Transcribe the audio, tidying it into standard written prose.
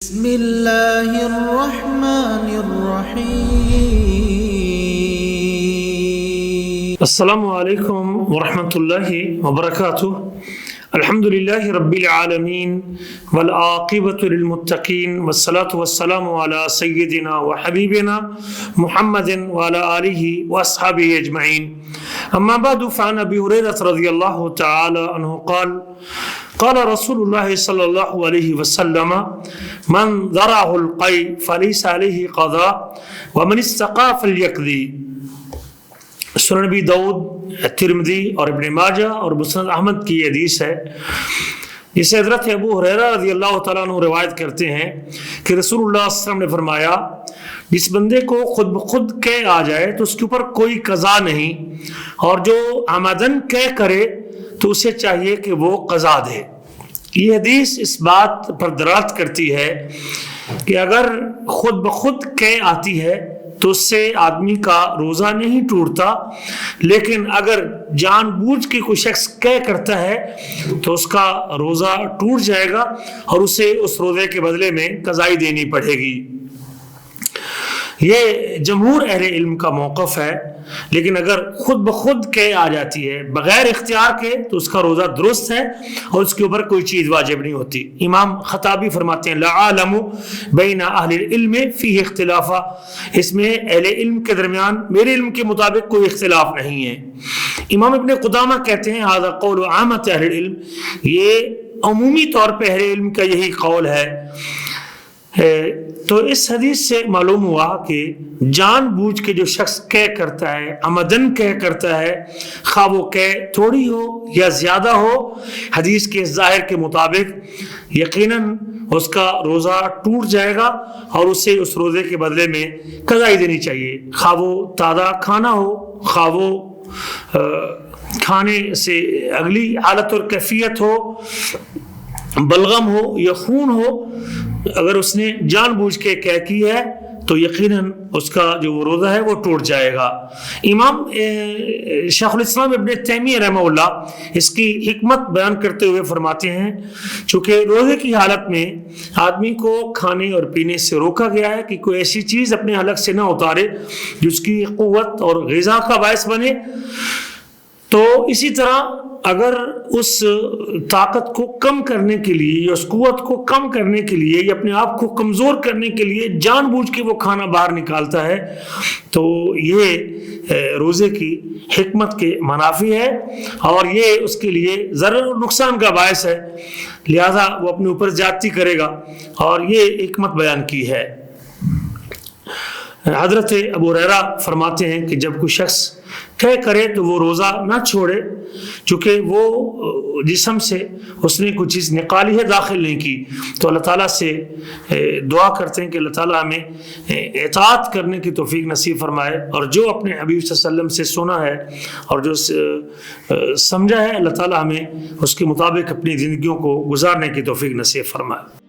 بسم اللہ الرحمن الرحیم۔ السلام علیکم ورحمۃ اللہ وبرکاتہ۔ الحمد للہ رب العالمین والعاقبۃ للمتقین والصلاة والسلام علی سیدنا وحبیبنا محمد وعلی آلہ واصحابہ اجمعین۔ اما بعد فعن ابی ہریرہ رضی اللہ تعالی عنہ قال قال رسول اللہ صلی اللہ علیہ وسلم من ذرعه القی فلیس علیہ قضاء ومن استقى فلیقضی۔ سنن نبی داؤد، ترمذی اور ابن ماجہ اور مسند احمد کی یہ حدیث ہے، جسے حضرت ابو ہریرہ رضی اللہ تعالیٰ عنہ روایت کرتے ہیں کہ رسول اللہ صلی اللہ علیہ وسلم نے فرمایا، جس بندے کو خود بخود قے آ جائے تو اس کے اوپر کوئی قضا نہیں، اور جو عمدن قے کرے تو اسے چاہیے کہ وہ قضا دے۔ یہ حدیث اس بات پر دلالت کرتی ہے کہ اگر خود بخود قے آتی ہے تو اس سے آدمی کا روزہ نہیں ٹوٹتا، لیکن اگر جان بوجھ کے کوئی شخص قے کرتا ہے تو اس کا روزہ ٹوٹ جائے گا اور اسے اس روزے کے بدلے میں قضائی دینی پڑے گی۔ یہ جمہور اہل علم کا موقف ہے، لیکن اگر خود بخود قے آ جاتی ہے بغیر اختیار کے تو اس کا روزہ درست ہے اور اس کے اوپر کوئی چیز واجب نہیں ہوتی۔ امام خطابی فرماتے ہیں لا اعلم بین اہل العلم فیہ اختلافا، اس میں اہل علم کے درمیان میرے علم کے مطابق کوئی اختلاف نہیں ہے۔ امام ابن قدامہ کہتے ہیں ھذا قول عامۃ اہل العلم، یہ عمومی طور پہ اہل علم کا یہی قول ہے۔ تو اس حدیث سے معلوم ہوا کہ جان بوجھ کے جو شخص قے کرتا ہے، عمدن قے کرتا ہے، خواہ وہ قے تھوڑی ہو یا زیادہ ہو، حدیث کے ظاہر کے مطابق یقیناً اس کا روزہ ٹوٹ جائے گا اور اسے اس روزے کے بدلے میں قضائی دینی چاہیے، خواہ وہ تازہ کھانا ہو، خواہ وہ کھانے سے اگلی حالت اور کیفیت ہو، بلغم ہو یا خون ہو، اگر اس نے جان بوجھ کے قے کی ہے تو یقیناً اس کا جو وہ روزہ ہے وہ ٹوٹ جائے گا۔ امام شیخ الاسلام ابن تیمیہ رحمہ اللہ اس کی حکمت بیان کرتے ہوئے فرماتے ہیں، چونکہ روزے کی حالت میں آدمی کو کھانے اور پینے سے روکا گیا ہے کہ کوئی ایسی چیز اپنے حلق سے نہ اتارے جس کی قوت اور غذا کا باعث بنے، تو اسی طرح اگر اس طاقت کو کم کرنے کے لیے یا اس قوت کو کم کرنے کے لیے یا اپنے آپ کو کمزور کرنے کے لیے جان بوجھ کے وہ کھانا باہر نکالتا ہے تو یہ روزے کی حکمت کے منافی ہے اور یہ اس کے لیے ضرر و نقصان کا باعث ہے، لہذا وہ اپنے اوپر زیادتی کرے گا، اور یہ حکمت بیان کی ہے۔ حضرت ابو ہریرہ فرماتے ہیں کہ جب کوئی شخص قے کرے تو وہ روزہ نہ چھوڑے، چونکہ وہ جسم سے اس نے کوئی چیز نکالی ہے، داخل نہیں کی، تو اللہ تعالیٰ سے دعا کرتے ہیں کہ اللہ تعالیٰ ہمیں اطاعت کرنے کی توفیق نصیب فرمائے، اور جو اپنے حبیب صلی اللہ علیہ وسلم سے سنا ہے اور جو سمجھا ہے، اللہ تعالیٰ ہمیں اس کے مطابق اپنی زندگیوں کو گزارنے کی توفیق نصیب فرمائے۔